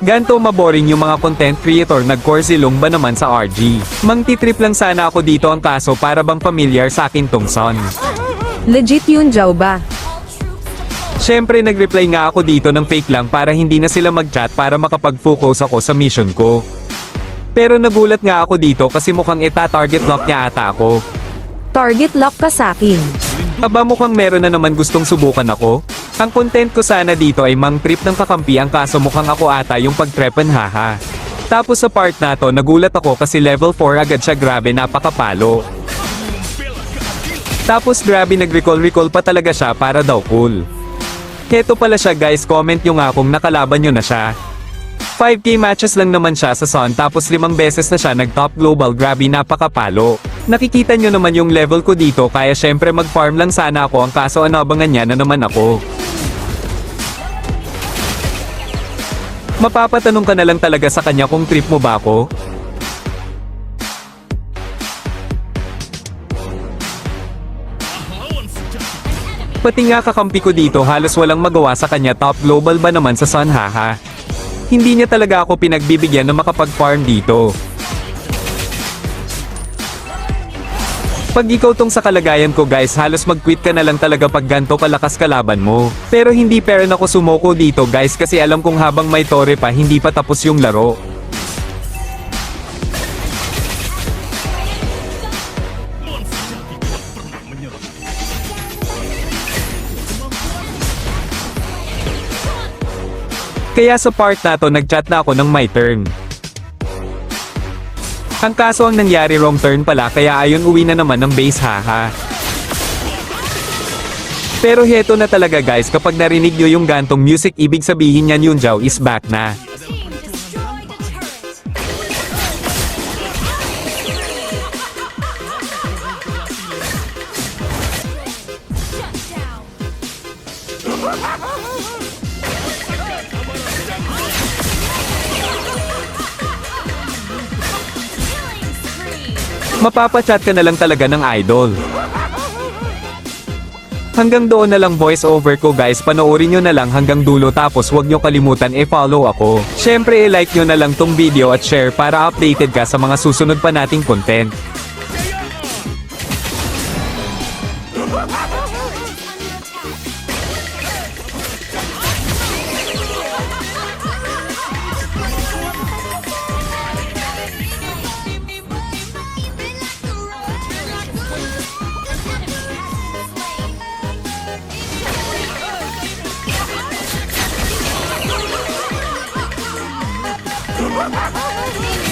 Ganto maboring yung mga content creator nag-coursilong ba naman sa RG. Mangtitrip lang sana ako dito ang kaso para bang familiar sa akin tong son. Legit yun Jao ba? Syempre nag-reply nga ako dito ng fake lang para hindi na sila mag-chat para makapag-focus ako sa mission ko. Pero nagulat nga ako dito kasi mukhang target lock niya ata ako. Target lock ka sakin. Aba mukhang meron na naman gustong subukan ako. Ang content ko sana dito ay mang trip ng kakampi ang kaso mukhang ako ata yung pagtrepan haha. Tapos sa part na to nagulat ako kasi level 4 agad siya, grabe napakapalo. Tapos grabe nag-recall pa talaga siya para daw cool. Heto pala siya guys, comment nyo nga kung nakalaban nyo na siya. 5k matches lang naman siya sa Sun tapos 5 beses na siya nag-top global, grabe napakapalo. Nakikita nyo naman yung level ko dito kaya syempre mag-farm lang sana ako ang kaso anabangan niya na naman ako. Mapapatanong ka na lang talaga sa kanya kung trip mo ba ako? Pati nga kakampi ko dito halos walang magawa sa kanya, top global ba naman sa Sun haha. Hindi niya talaga ako pinagbibigyan na makapag-farm dito. Pag ikaw tong sa kalagayan ko guys, halos mag-quit ka na lang talaga pag ganto kalakas kalaban mo. Pero hindi pa rin ako sumoko dito guys kasi alam kong habang may tore pa hindi pa tapos yung laro. Kaya sa part na to nag-chat na ako ng my turn. Ang kaso ang nangyari wrong turn pala kaya ayun uwi na naman ng base haha. Pero heto na talaga guys, kapag narinig nyo yung gantong music ibig sabihin yan yung Jao is back na. Mapapachat ka na lang talaga ng idol. Hanggang doon na lang voice over ko guys, panoorin nyo na lang hanggang dulo tapos huwag nyo kalimutan follow ako. Syempre like nyo na lang tong video at share para updated ka sa mga susunod pa nating content. Ha ha ha!